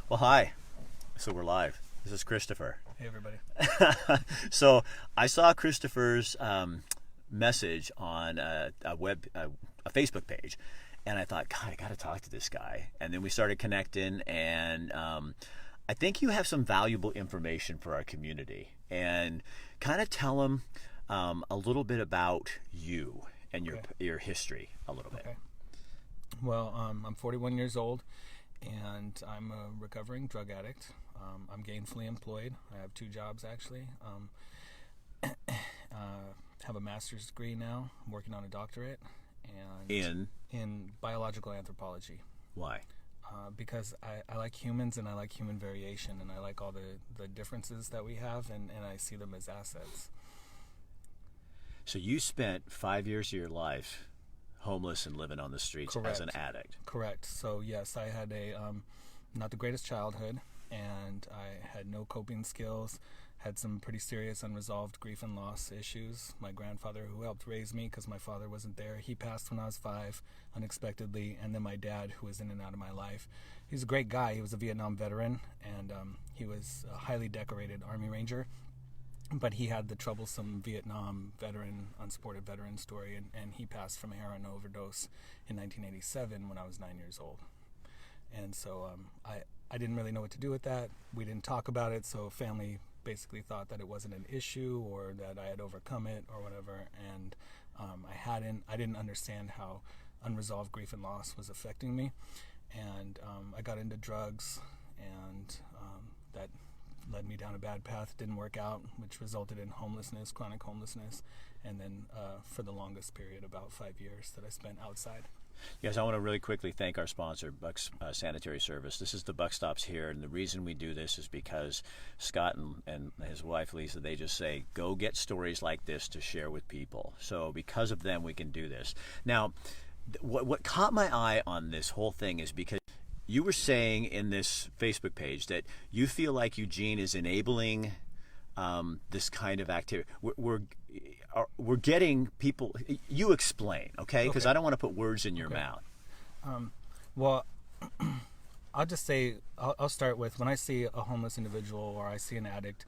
Well, hi. So we're live. This is Christopher. Hey, everybody. So I saw Christopher's message on a Facebook page, and I thought, God, I got to talk to this guy. And then we started connecting, and I think you have some valuable information for our community. And kind of tell them a little bit about you and your history a little bit. Okay. Well, I'm 41 years old, and I'm a recovering drug addict. I'm gainfully employed. I have 2 jobs, actually. Have a master's degree now. I'm working on a doctorate. And in biological anthropology. Why? Because I like humans, and I like human variation, and I like all the differences that we have, and I see them as assets. So you spent 5 years of your life homeless and living on the streets. Correct. As an addict. Correct. So yes, I had a not the greatest childhood, and I had no coping skills, had some pretty serious unresolved grief and loss issues. My grandfather, who helped raise me because my father wasn't there, he passed when I was 5 unexpectedly, and then my dad, who was in and out of my life. He's a great guy. He was a Vietnam veteran, and he was a highly decorated Army Ranger. But he had the troublesome Vietnam veteran, unsupported veteran story, and he passed from a heroin overdose in 1987 when I was 9 years old. And so I didn't really know what to do with that. We didn't talk about it, so family basically thought that it wasn't an issue or that I had overcome it or whatever. And I didn't understand how unresolved grief and loss was affecting me. And I got into drugs, and that led me down a bad path. Didn't work out, which resulted in homelessness, chronic homelessness, and then for the longest period, about 5 years, that I spent outside. Yes, I want to really quickly thank our sponsor, Buck's Sanitary Service. This is the Buck Stops here, and the reason we do this is because Scott and his wife, Lisa, they just say, go get stories like this to share with people. So because of them, we can do this. Now, what caught my eye on this whole thing is because you were saying in this Facebook page that you feel like Eugene is enabling this kind of activity. We're getting people. You explain, okay? Because I don't want to put words in your mouth. Well, I'll just say I'll start with, when I see a homeless individual or I see an addict,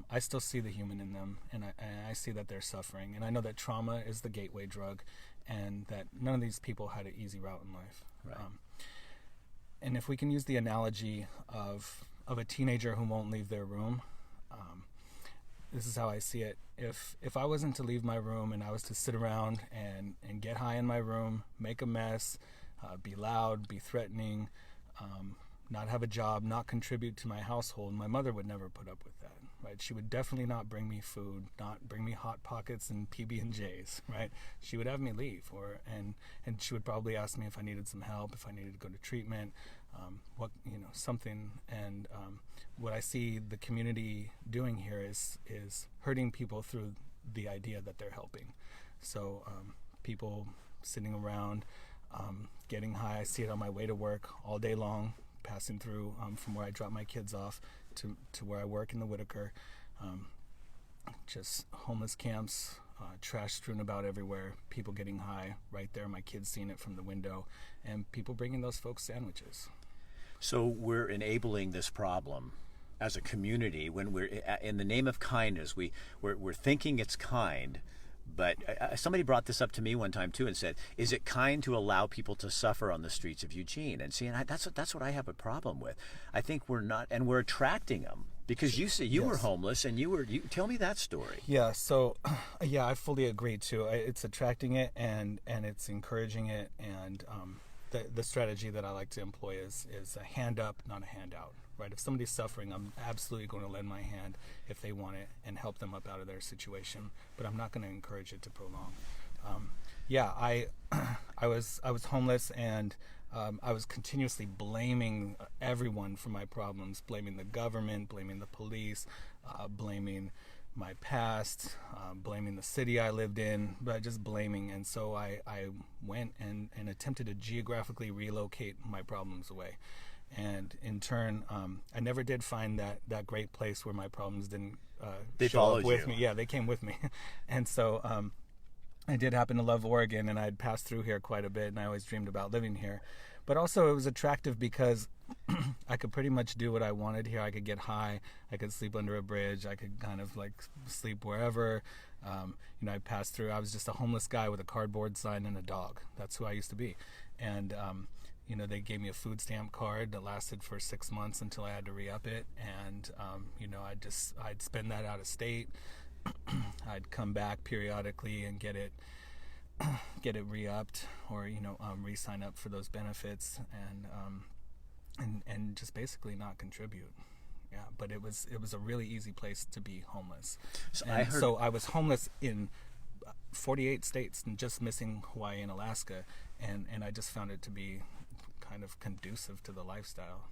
I still see the human in them, and I see that they're suffering, and I know that trauma is the gateway drug, and that none of these people had an easy route in life. Right. And if we can use the analogy of a teenager who won't leave their room, this is how I see it. If I wasn't to leave my room and I was to sit around and get high in my room, make a mess, be loud, be threatening, not have a job, not contribute to my household, my mother would never put up with that, right? She would definitely not bring me food, not bring me Hot Pockets and PB&Js, right? She would have me leave, and she would probably ask me if I needed some help, if I needed to go to treatment, something. And what I see the community doing here is hurting people through the idea that they're helping. So people sitting around, getting high. I see it on my way to work all day long, passing through from where I drop my kids off to where I work in the Whitaker. Just homeless camps, trash strewn about everywhere, people getting high right there, my kids seeing it from the window, and people bringing those folks sandwiches. So we're enabling this problem as a community when we're in the name of kindness. We're thinking it's kind. But somebody brought this up to me one time too and said, "Is it kind to allow people to suffer on the streets of Eugene?" And see, that's what I have a problem with. I think we're not, and we're attracting them because you say you were homeless and you tell me that story. Yeah. So, I fully agree too. It's attracting it and it's encouraging it, and the strategy that I like to employ is a hand up, not a handout. Right? If somebody's suffering, I'm absolutely going to lend my hand if they want it and help them up out of their situation. But I'm not going to encourage it to prolong. I was homeless, and I was continuously blaming everyone for my problems, blaming the government, blaming the police, blaming my past, blaming the city I lived in, but just blaming. And so I went and attempted to geographically relocate my problems away. And in turn, I never did find that great place where my problems didn't show up with me. Yeah, they came with me. And so I did happen to love Oregon, and I'd passed through here quite a bit, and I always dreamed about living here. But also it was attractive because I could pretty much do what I wanted here. I could get high. I could sleep under a bridge. I could kind of like sleep wherever. I passed through. I was just a homeless guy with a cardboard sign and a dog. That's who I used to be. And, they gave me a food stamp card that lasted for 6 months until I had to re-up it. And, I'd spend that out of state. I'd come back periodically and get it re-upped or, re-sign up for those benefits and just basically not contribute. Yeah, but it was a really easy place to be homeless. So I was homeless in 48 states and just missing Hawaii and Alaska, and I just found it to be kind of conducive to the lifestyle.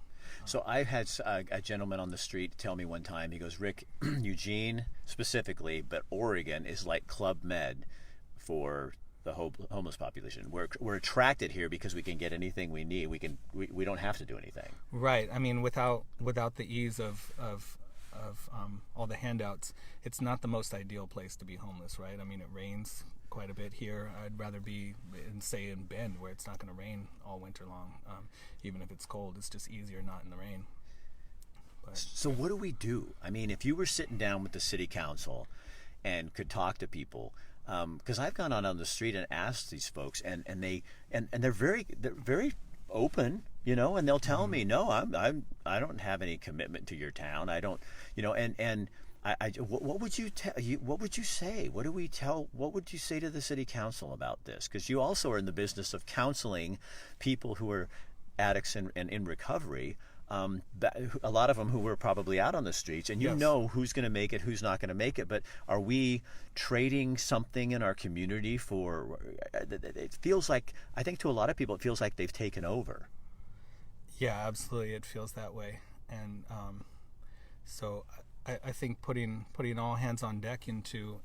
So I had a gentleman on the street tell me one time, he goes, Rick, Eugene specifically, but Oregon is like Club Med for the homeless population. We're attracted here because we can get anything we need. We don't have to do anything. Right. I mean, without the ease of all the handouts, it's not the most ideal place to be homeless, right? I mean, it rains quite a bit here. I'd rather be in Bend, where it's not going to rain all winter long. Even if it's cold, it's just easier not in the rain. So what do we do? I mean, if you were sitting down with the city council and could talk to people, because I've gone on the street and asked these folks, and they're very open, and they'll tell me, no, I don't have any commitment to your town. I don't, what would you what would you say? What would you say to the city council about this? Because you also are in the business of counseling people who are addicts and in recovery. A lot of them who were probably out on the streets, and Yes. know who's going to make it, who's not going to make it. But are we trading something in our community for? It feels like, I think to a lot of people, it feels like they've taken over. Yeah, absolutely. It feels that way, and so I think putting all hands on deck into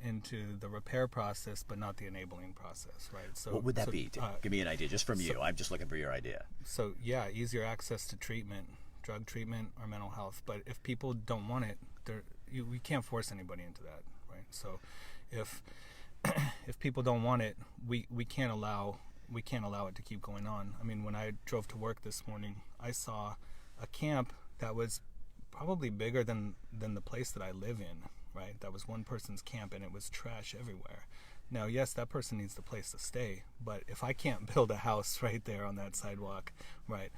the repair process, but not the enabling process, right? So What would that be? Give me an idea, just from you. I'm just looking for your idea. So yeah, easier access to treatment, drug treatment, or mental health. But if people don't want it, we can't force anybody into that, right? So if people don't want it, we can't allow it to keep going on. I mean, when I drove to work this morning, I saw a camp that was probably bigger than the place that I live in, right? That was one person's camp, and it was trash everywhere. Now, yes, that person needs the place to stay, but if I can't build a house right there on that sidewalk, right,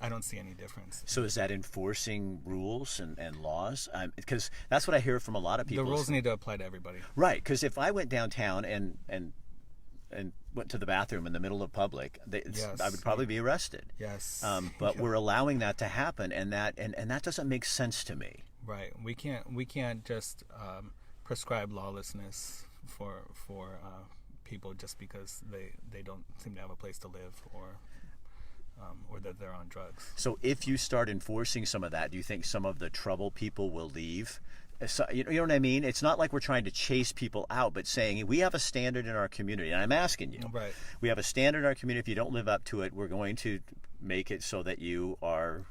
I don't see any difference. So is that enforcing rules and laws? Because that's what I hear from a lot of people. The rules need to apply to everybody. Right, because if I went downtown and went to the bathroom in the middle of public, Yes. I would probably be arrested. Yes. But we're allowing that to happen, and that doesn't make sense to me. Right. We can't just prescribe lawlessness for people just because they don't seem to have a place to live or that they're on drugs. So if you start enforcing some of that, do you think some of the trouble people will leave? So, you know what I mean? It's not like we're trying to chase people out, but saying we have a standard in our community, and I'm asking you. Right. We have a standard in our community. If you don't live up to it, we're going to make it so that you are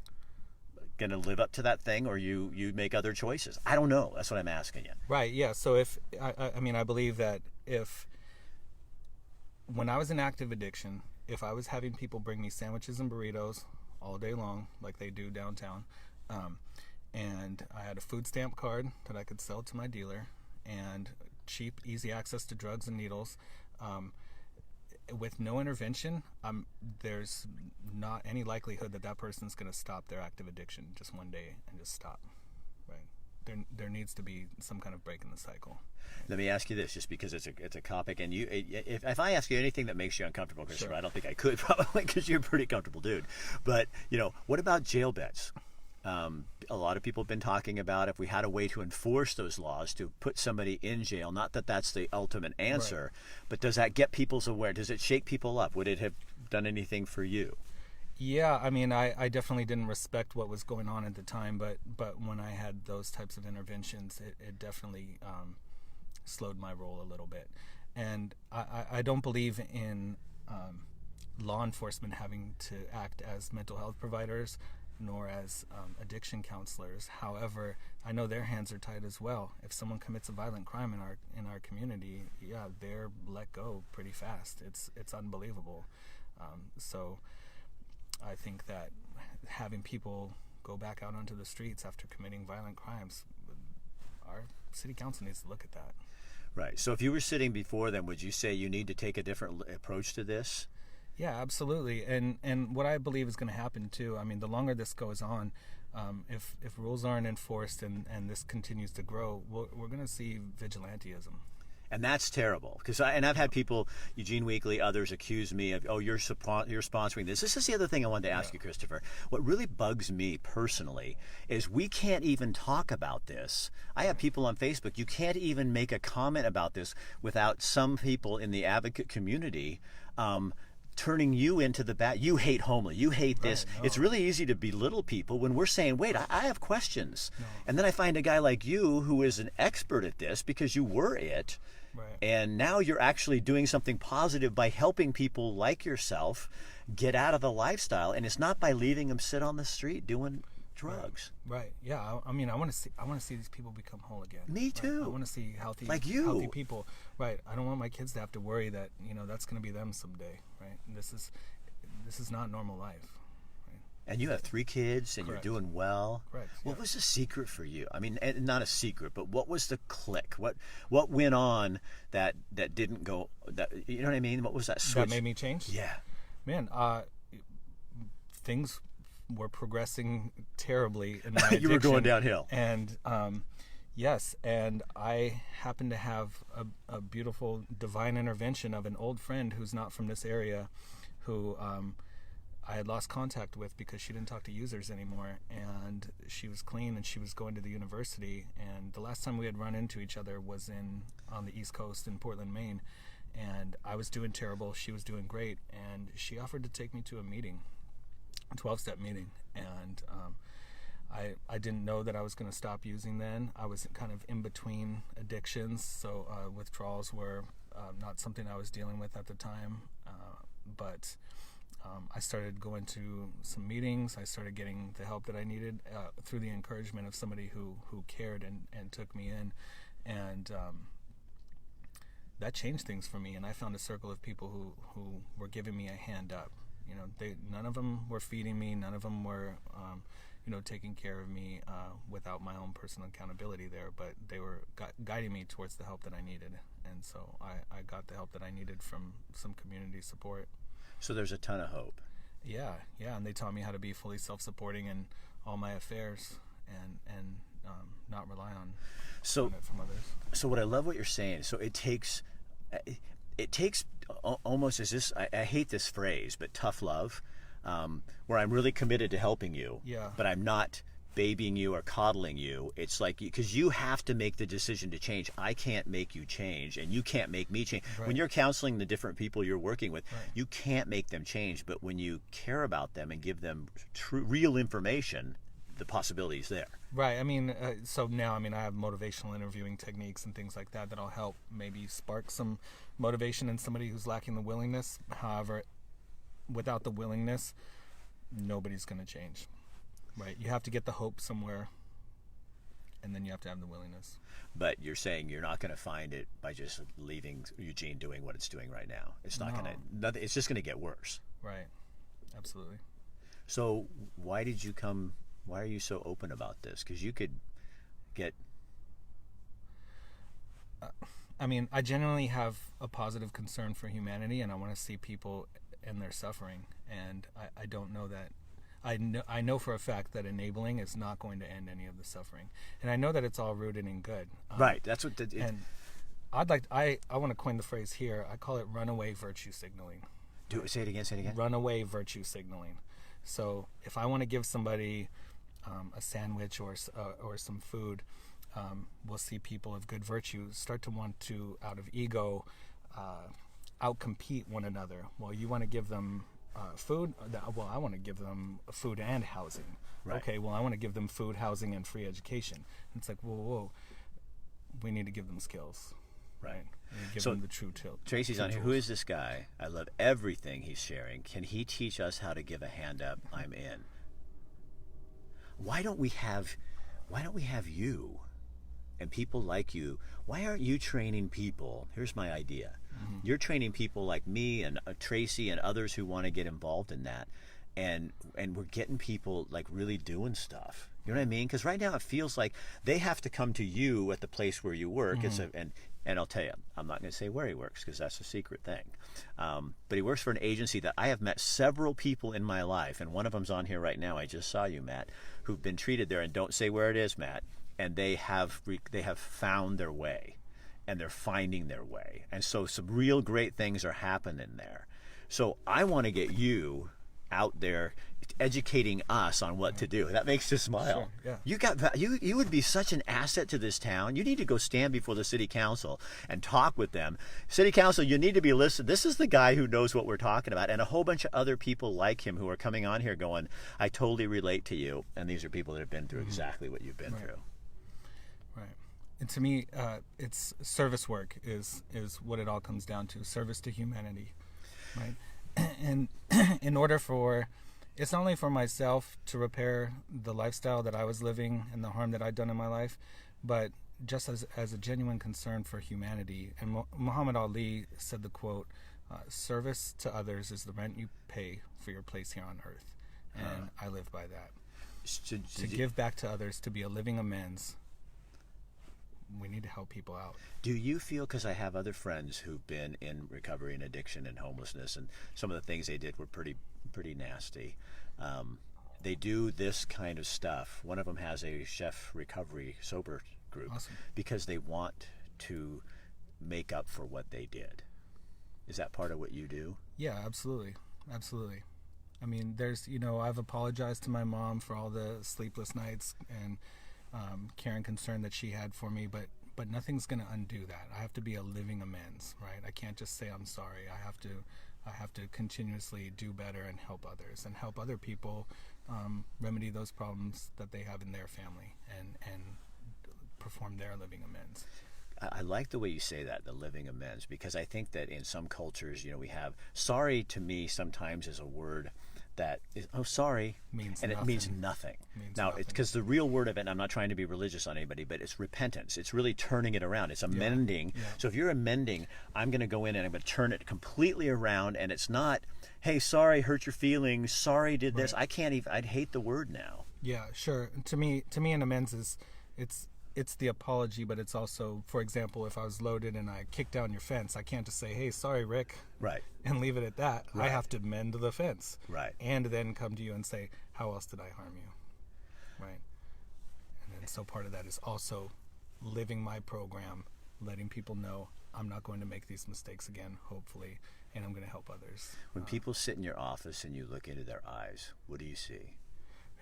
going to live up to that thing, or you make other choices. I don't know. That's what I'm asking you. Right. Yeah. So if I believe that when I was in active addiction, if I was having people bring me sandwiches and burritos all day long, like they do downtown, and I had a food stamp card that I could sell to my dealer, and cheap, easy access to drugs and needles, with no intervention, there's not any likelihood that person's going to stop their active addiction just one day and just stop. Right? There needs to be some kind of break in the cycle. Let me ask you this, just because it's a topic, and if I ask you anything that makes you uncomfortable, Christopher, Sure. I don't think I could probably, because you're a pretty comfortable dude. But what about jail beds? A lot of people have been talking about if we had a way to enforce those laws to put somebody in jail. Not that that's the ultimate answer, right. But does that get people's aware? Does it shake people up? Would it have done anything for you? Yeah, I mean, I definitely didn't respect what was going on at the time, but when I had those types of interventions, it definitely slowed my roll a little bit. And I don't believe in law enforcement having to act as mental health providers nor as addiction counselors. However, I know their hands are tied as well. If someone commits a violent crime in our community, yeah, they're let go pretty fast. It's unbelievable. So I think that having people go back out onto the streets after committing violent crimes. Our city council needs to look at that. Right. So if you were sitting before them, would you say you need to take a different approach to this? Yeah, absolutely. And what I believe is going to happen too, I mean, the longer this goes on, if rules aren't enforced and this continues to grow, we're going to see vigilantism. And that's terrible, because I've had people, Eugene Weekly, others accuse me of, oh, you're sponsoring this. This is the other thing I wanted to ask you, Christopher. What really bugs me personally is we can't even talk about this. I have people on Facebook, you can't even make a comment about this without some people in the advocate community turning you into the bad. You hate homeless. You hate this. Right, no. It's really easy to belittle people when we're saying, wait, I have questions. No. And then I find a guy like you who is an expert at this because you were it. Right. And now you're actually doing something positive by helping people like yourself get out of the lifestyle. And it's not by leaving them sit on the street doing drugs. Right. Yeah. I mean, I want to see these people become whole again. Me too. I want to see healthy, like you, healthy people. Right. I don't want my kids to have to worry that that's going to be them someday. Right. And this is not normal life. Right? And you have 3 kids, and Correct. You're doing well. Correct. What was the secret for you? I mean, not a secret, but what was the click? What went on that didn't go? That, you know what I mean? What was that switch That made me change? Yeah. Man, things were progressing terribly in my addiction. You were going downhill. And yes, and I happened to have a beautiful divine intervention of an old friend who's not from this area, who I had lost contact with because she didn't talk to users anymore, and she was clean and she was going to the university, and the last time we had run into each other was on the East Coast in Portland, Maine, and I was doing terrible, she was doing great, and she offered to take me to a meeting, a 12-step meeting, and I didn't know that I was going to stop using then. I was kind of in between addictions, so withdrawals were not something I was dealing with at the time, but I started going to some meetings. I started getting the help that I needed through the encouragement of somebody who cared and took me in, and that changed things for me. And I found a circle of people who were giving me a hand up. None of them were feeding me. None of them were, taking care of me without my own personal accountability there. But they were guiding me towards the help that I needed. And so I got the help that I needed from some community support. So there's a ton of hope. Yeah. And they taught me how to be fully self-supporting in all my affairs and not rely on it from others. So what I love what you're saying. So it takes almost as this, I hate this phrase, but tough love, where I'm really committed to helping you, but I'm not babying you or coddling you. It's like, because you have to make the decision to change. I can't make you change, and you can't make me change. Right. When you're counseling the different people you're working with, you can't make them change, but when you care about them and give them real information, the possibility is there. Right. I mean, so now, I have motivational interviewing techniques and things like that that'll help maybe spark some motivation in somebody who's lacking the willingness. However, without the willingness, nobody's going to change. Right. You have to get the hope somewhere, and then you have to have the willingness. But you're saying you're not going to find it by just leaving Eugene doing what it's doing right now. It's not going to. It's just going to get worse. Right. Absolutely. So why did you come? Why are you so open about this? Because you could get... I genuinely have a positive concern for humanity, and I want to see people in their suffering. And I don't know that... I know for a fact that enabling is not going to end any of the suffering. And I know that it's all rooted in good. Right. That's what... and I want to coin the phrase here. I call it runaway virtue signaling. Say it again. Runaway virtue signaling. So if I want to give somebody... a sandwich or some food, we'll see people of good virtue start to want to, out of ego, outcompete one another. Well, you want to give them food? Well, I want to give them food and housing. Right. Okay, well, I want to give them food, housing, and free education. And it's like, whoa, we need to give them skills. Right. Give them the true tilt. Tracy's on here. Who is this guy? I love everything he's sharing. Can he teach us how to give a hand up? I'm in. Why don't we have you and people like you? Why aren't you training people? Here's my idea. Mm-hmm. You're training people like me and Tracy and others who want to get involved in that. and we're getting people like really doing stuff. You know what I mean? Because right now it feels like they have to come to you at the place where you work. And I'll tell you, I'm not going to say where he works because that's a secret thing. But he works for an agency that I have met several people in my life, and one of them's on here right now. I just saw you, Matt, who've been treated there. And don't say where it is, Matt. And they have found their way, and they're finding their way. And so some real great things are happening there. So I want to get you out there educating us on what to do. That makes you smile. Sure, yeah. You would be such an asset to this town. You need to go stand before the city council and talk with them. City council, you need to be listening. This is the guy who knows what we're talking about, and a whole bunch of other people like him who are coming on here going, I totally relate to you. And these are people that have been through exactly what you've been through. Right. And to me, it's service work is what it all comes down to. Service to humanity, right? And in order for, it's not only for myself to repair the lifestyle that I was living and the harm that I'd done in my life, but just as a genuine concern for humanity. And Muhammad Ali said the quote, service to others is the rent you pay for your place here on earth. And I live by that. To give back to others, to be a living amends. We need to help people out. Do you feel, because I have other friends who've been in recovery and addiction and homelessness, and some of the things they did were pretty nasty. They do this kind of stuff. One of them has a chef recovery sober group. Awesome. Because they want to make up for what they did. Is that part of what you do? Yeah, absolutely. Absolutely. I mean, I've apologized to my mom for all the sleepless nights and care and concern that she had for me, but nothing's going to undo that. I have to be a living amends, right? I can't just say I'm sorry. I have to continuously do better and help others and help other people remedy those problems that they have in their family and perform their living amends. I like the way you say that, the living amends, because I think that in some cultures, we have sorry to me sometimes is a word that is, sorry, it means nothing. Now, it's because the real word of it, and I'm not trying to be religious on anybody, but it's repentance. It's really turning it around. It's amending. Yeah. So if you're amending, I'm going to go in and I'm going to turn it completely around, and it's not, hey, sorry, hurt your feelings, sorry, did this. I can't even, I'd hate the word now. Yeah, sure. To me, an amends is, it's the apology, but it's also, for example, if I was loaded and I kicked down your fence, I can't just say, hey, sorry, Rick, right, and leave it at that. Right. I have to mend the fence, right, and then come to you and say, how else did I harm you, right? And then so part of that is also living my program, letting people know I'm not going to make these mistakes again, hopefully, and I'm going to help others. When people sit in your office and you look into their eyes, what do you see?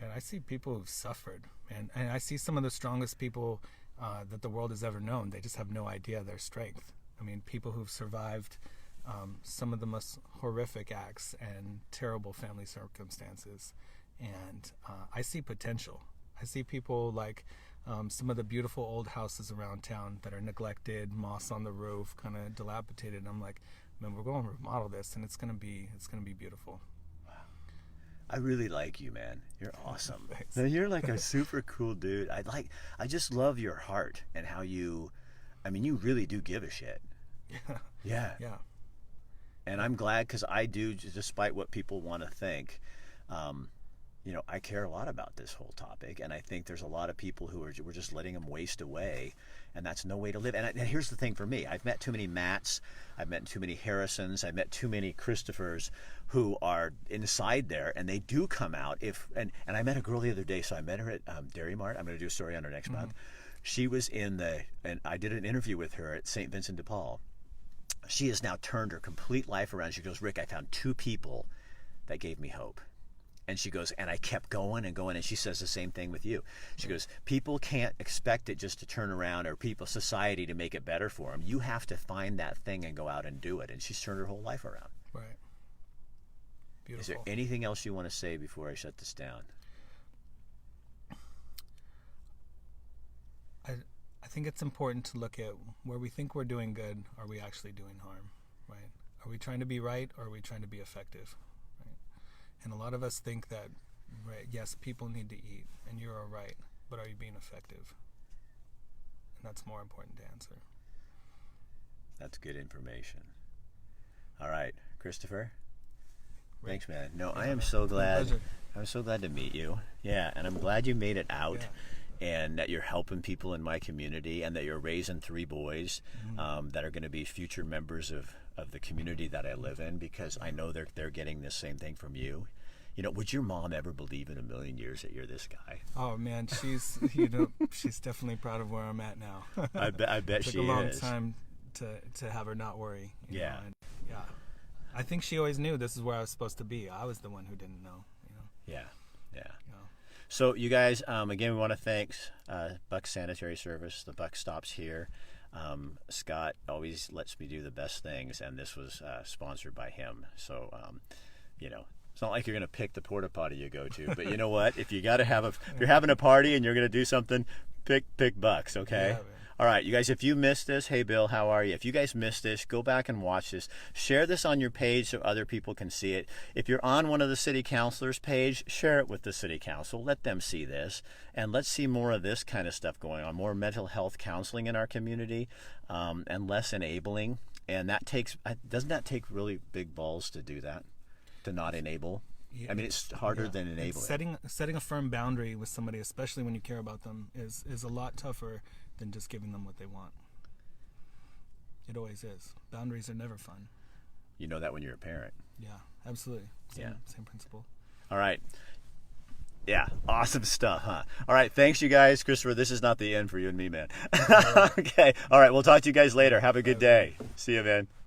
And I see people who've suffered, and I see some of the strongest people that the world has ever known. They just have no idea their strength. I mean, people who've survived some of the most horrific acts and terrible family circumstances. And I see potential. I see people like some of the beautiful old houses around town that are neglected, moss on the roof, kind of dilapidated. And I'm like, man, we're going to remodel this, and it's going to be beautiful. I really like you, man. You're awesome. Thanks. No, you're like a super cool dude. I just love your heart and how you really do give a shit. Yeah. And I'm glad, because I do, despite what people want to think. I care a lot about this whole topic, and I think there's a lot of people who we're just letting them waste away, and that's no way to live. And here's the thing for me: I've met too many Matts, I've met too many Harrisons, I've met too many Christophers who are inside there, and they do come out. And I met a girl the other day, so I met her at Dairy Mart. I'm going to do a story on her next month. She was and I did an interview with her at St. Vincent de Paul. She has now turned her complete life around. She goes, Rick, I found 2 people that gave me hope. And she goes, and I kept going and going, and she says the same thing with you. She goes, people can't expect it just to turn around, or society to make it better for them. You have to find that thing and go out and do it. And she's turned her whole life around. Right. Beautiful. Is there anything else you want to say before I shut this down? I think it's important to look at where we think we're doing good. Are we actually doing harm? Right? Are we trying to be right, or are we trying to be effective? And a lot of us think that, right, yes, people need to eat, and you're all right, but are you being effective? And that's more important to answer. That's good information. All right, Christopher? Thanks, man. No, Yeah, I am man. so My glad. pleasure. I'm so glad to meet you. Yeah, and I'm glad you made it out. Yeah. And that you're helping people in my community, and that you're raising 3 boys that are going to be future members of the community that I live in, because I know they're getting the same thing from you. You know, would your mom ever believe in a million years that you're this guy? Oh man, she's she's definitely proud of where I'm at now. I bet Took she a long is. time to have her not worry. You Yeah. know, and yeah. I think she always knew this is where I was supposed to be. I was the one who didn't know. You know. Yeah, yeah. You know. So you guys, again, we want to thank Buck Sanitary Service. The buck stops here. Scott always lets me do the best things, and this was sponsored by him. So, you know, it's not like you're going to pick the porta potty you go to, but you know what? If you got to if you're having a party and you're going to do something, pick Bucks, okay? Yeah, man. All right, you guys, if you missed this, hey, Bill, how are you? If you guys missed this, go back and watch this. Share this on your page so other people can see it. If you're on one of the city councilors' page, share it with the city council. Let them see this. And let's see more of this kind of stuff going on, more mental health counseling in our community, and less enabling. And doesn't that take really big balls to do that, to not enable? Yeah, I mean, it's harder than enabling. Setting a firm boundary with somebody, especially when you care about them, is a lot tougher than just giving them what they want. It always is. Boundaries are never fun. You know that when you're a parent. Yeah, absolutely. Same principle. All right. Yeah, awesome stuff, huh? All right, thanks, you guys. Christopher, this is not the end for you and me, man. Okay. All right, we'll talk to you guys later. Have a good day. See you, man.